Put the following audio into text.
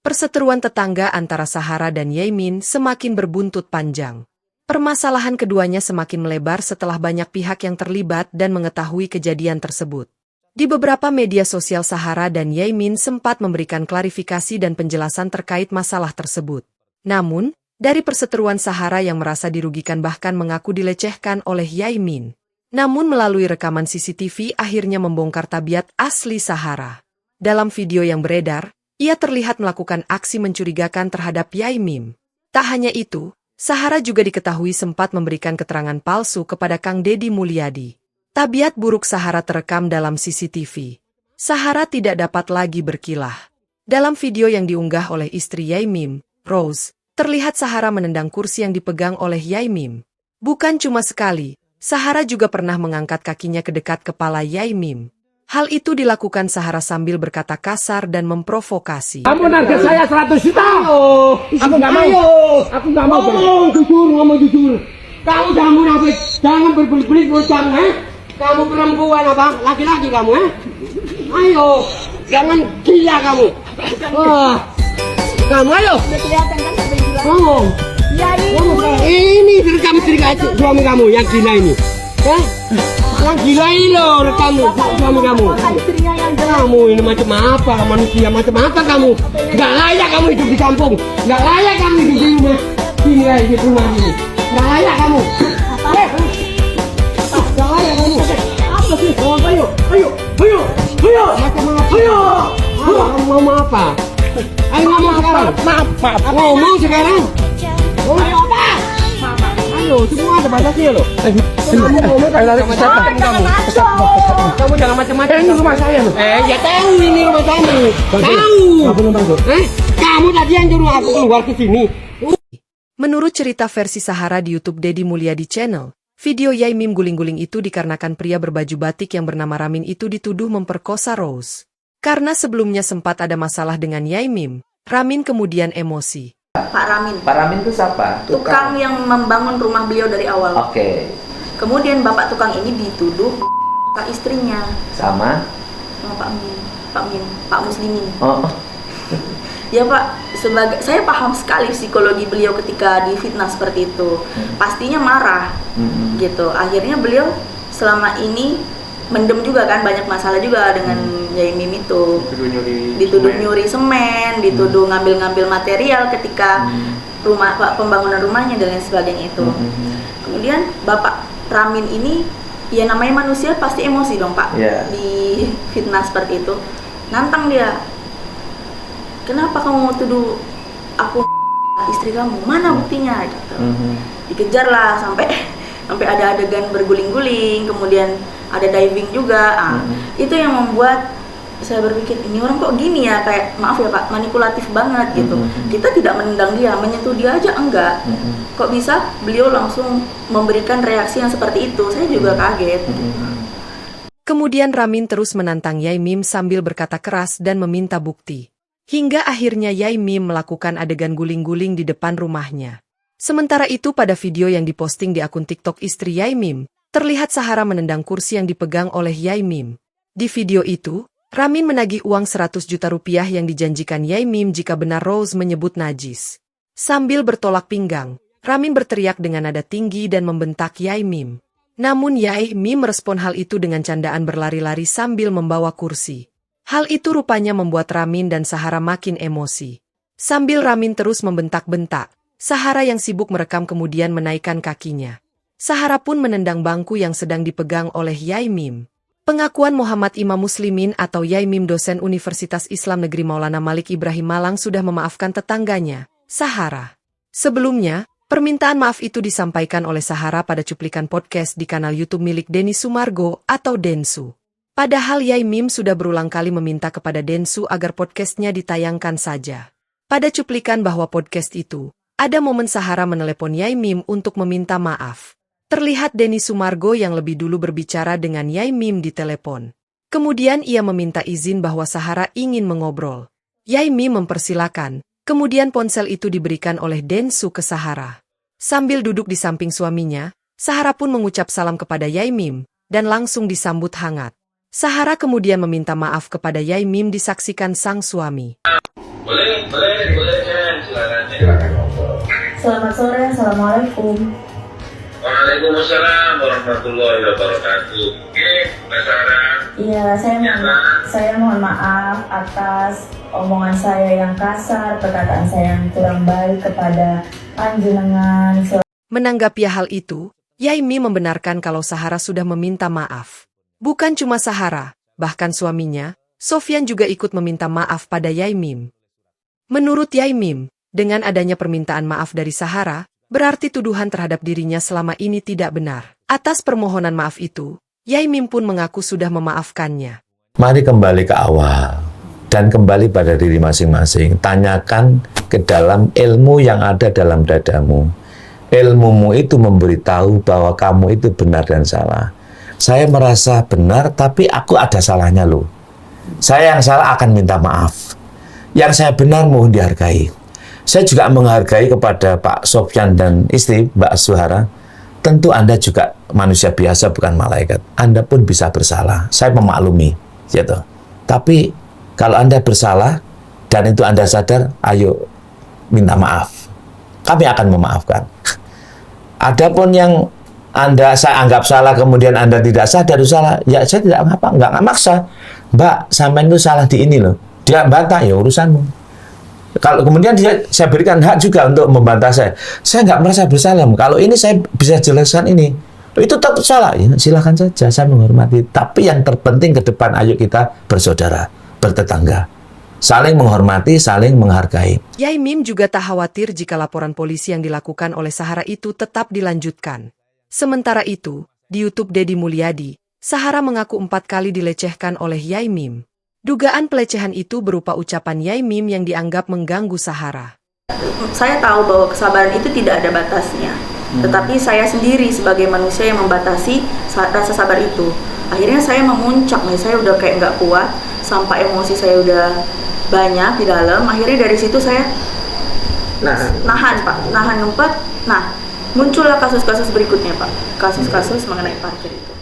Perseteruan tetangga antara Sahara dan Yaimin semakin berbuntut panjang. Permasalahan keduanya semakin melebar setelah banyak pihak yang terlibat dan mengetahui kejadian tersebut. Di beberapa media sosial Sahara dan Yaimin sempat memberikan klarifikasi dan penjelasan terkait masalah tersebut. Namun, dari perseteruan Sahara yang merasa dirugikan bahkan mengaku dilecehkan oleh Yaimin. Namun melalui rekaman CCTV akhirnya membongkar tabiat asli Sahara. Dalam video yang beredar, ia terlihat melakukan aksi mencurigakan terhadap Yaimin. Tak hanya itu, Sahara juga diketahui sempat memberikan keterangan palsu kepada Kang Deddy Mulyadi. Tabiat buruk Sahara terekam dalam CCTV. Sahara tidak dapat lagi berkilah. Dalam video yang diunggah oleh istri Yaimin, Rose, terlihat Sahara menendang kursi yang dipegang oleh Yaimin. Bukan cuma sekali, Sahara juga pernah mengangkat kakinya ke dekat kepala Yaimin. Hal itu dilakukan Sahara sambil berkata kasar dan memprovokasi. Kamu narget saya 100 juta. Aku nggak mau. Aku nggak mau. Ngomong jujur. Kamu jangan munafik. Jangan berbelit-belit bocah, Kamu perempuan apa? Laki-laki kamu, Ayo. Jangan gila kamu. Wah. Kamu ayo. Kelihatan kan sampai gila. Ngomong. Ini direkam suami kamu yang gila ini. Yang gila ini loh rekam suami kamu. Kamu ini macam apa? Manusia macam apa kamu? Gak layak kamu hidup di kampung. Gak layak kamu hidup di rumah. Sini lah di rumah ini. Gak layak kamu. Gak layak kamu. Apa sih? Ayo. Macam apa? Ayo. Kamu mau apa? Ayo ngomong sekarang. Maaf. Ngomong sekarang. Ngomong apa? Ayo, semua ada batasnya loh. Kamu jangan macam-macam. Ini rumah saya loh. Ya tahu ini rumah kamu. Tahu. Kamu tadi yang nyuruh aku keluar ke sini. Menurut cerita versi Sahara di YouTube Deddy Mulyadi Channel, video Yaimin guling-guling itu dikarenakan pria berbaju batik yang bernama Ramin itu dituduh memperkosa Rose. Karena sebelumnya sempat ada masalah dengan Yaimin, Ramin kemudian emosi. Pak Ramin. Pak Ramin itu siapa? Tukang yang membangun rumah beliau dari awal. Oke. Kemudian bapak tukang ini dituduh ke istrinya. Sama Pak Muslimin. Oh. Ya Pak, saya paham sekali psikologi beliau ketika difitnah seperti itu. Pastinya marah, gitu. Akhirnya beliau selama ini mendem juga kan, banyak masalah juga dengan Yaimin itu. Dituduh nyuri semen, dituduh ngambil-ngambil material ketika pembangunan rumahnya dan lain sebagainya itu. Kemudian Bapak Ramin ini, ya namanya manusia pasti emosi dong Pak. Di fitnah seperti itu, nantang dia. Kenapa kamu mau tuduh aku istri kamu? Mana buktinya? Gitu. Dikejar lah sampai ada adegan berguling-guling, kemudian ada diving juga. Itu yang membuat saya berpikir, ini orang kok gini ya, kayak maaf ya Pak, manipulatif banget gitu. Kita tidak menendang dia, menyentuh dia aja enggak. Kok bisa beliau langsung memberikan reaksi yang seperti itu? Saya juga kaget. Kemudian Ramin terus menantang Yaimin sambil berkata keras dan meminta bukti. Hingga akhirnya Yaimin melakukan adegan guling-guling di depan rumahnya. Sementara itu pada video yang diposting di akun TikTok istri Yaimin, terlihat Sahara menendang kursi yang dipegang oleh Yaimin. Di video itu, Ramin menagih uang 100 juta rupiah yang dijanjikan Yaimin jika benar Rose menyebut najis. Sambil bertolak pinggang, Ramin berteriak dengan nada tinggi dan membentak Yaimin. Namun Yaimin merespon hal itu dengan candaan berlari-lari sambil membawa kursi. Hal itu rupanya membuat Ramin dan Sahara makin emosi. Sambil Ramin terus membentak-bentak, Sahara yang sibuk merekam kemudian menaikkan kakinya. Sahara pun menendang bangku yang sedang dipegang oleh Yaimin. Pengakuan Muhammad Imam Muslimin atau Yaimin dosen Universitas Islam Negeri Maulana Malik Ibrahim Malang sudah memaafkan tetangganya, Sahara. Sebelumnya, permintaan maaf itu disampaikan oleh Sahara pada cuplikan podcast di kanal YouTube milik Denny Sumargo atau Densu. Padahal Yaimin sudah berulang kali meminta kepada Densu agar podcastnya ditayangkan saja. Pada cuplikan bahwa podcast itu, ada momen Sahara menelepon Yaimin untuk meminta maaf. Terlihat Denny Sumargo yang lebih dulu berbicara dengan Yaimin di telepon. Kemudian ia meminta izin bahwa Sahara ingin mengobrol. Yaimin mempersilakan, kemudian ponsel itu diberikan oleh Densu ke Sahara. Sambil duduk di samping suaminya, Sahara pun mengucap salam kepada Yaimin, dan langsung disambut hangat. Sahara kemudian meminta maaf kepada Yai Mim disaksikan sang suami. Boleh, silakan. Selamat sore, assalamualaikum. Waalaikumsalam warahmatullahi wabarakatuh. Oke, Mbak Sarah. Iya, saya mohon maaf atas omongan saya yang kasar, perkataan saya yang kurang baik kepada panjenengan. Menanggapi hal itu, Yai Mim membenarkan kalau Sahara sudah meminta maaf. Bukan cuma Sahara, bahkan suaminya, Sofyan juga ikut meminta maaf pada Yai Mim. Menurut Yai Mim, dengan adanya permintaan maaf dari Sahara, berarti tuduhan terhadap dirinya selama ini tidak benar. Atas permohonan maaf itu, Yai Mim pun mengaku sudah memaafkannya. Mari kembali ke awal dan kembali pada diri masing-masing. Tanyakan ke dalam ilmu yang ada dalam dadamu. Ilmumu itu memberitahu bahwa kamu itu benar dan salah. Saya merasa benar, tapi aku ada salahnya loh. Saya yang salah akan minta maaf. Yang saya benar mohon dihargai. Saya juga menghargai kepada Pak Sofyan dan istri Mbak Zuhara. Tentu Anda juga manusia biasa, bukan malaikat. Anda pun bisa bersalah. Saya memaklumi, gitu. Tapi kalau Anda bersalah dan itu Anda sadar, ayo minta maaf. Kami akan memaafkan. Adapun yang saya anggap salah, kemudian Anda tidak sadar salah, ya saya tidak nggak maksa. Mbak, sampean itu salah di ini loh. Dia bantah, ya urusanmu. Kalau kemudian saya berikan hak juga untuk membantah saya nggak merasa bersalah. Kalau ini saya bisa jelaskan ini, itu tetap salah, ya silakan saja, saya menghormati. Tapi yang terpenting ke depan, ayo kita bersaudara, bertetangga, saling menghormati, saling menghargai. Yai Mim juga tak khawatir jika laporan polisi yang dilakukan oleh Sahara itu tetap dilanjutkan. Sementara itu, di YouTube Deddy Mulyadi, Sahara mengaku 4 kali dilecehkan oleh Yai Mim. Dugaan pelecehan itu berupa ucapan Yai Mim yang dianggap mengganggu Sahara. Saya tahu bahwa kesabaran itu tidak ada batasnya. Tetapi saya sendiri sebagai manusia yang membatasi rasa sabar itu. Akhirnya saya memuncak nih, saya udah kayak nggak kuat, sampai emosi saya udah banyak di dalam. Akhirnya dari situ saya nahan ngempet. Nah, muncullah kasus-kasus berikutnya Pak. Kasus-kasus mengenai parkir itu.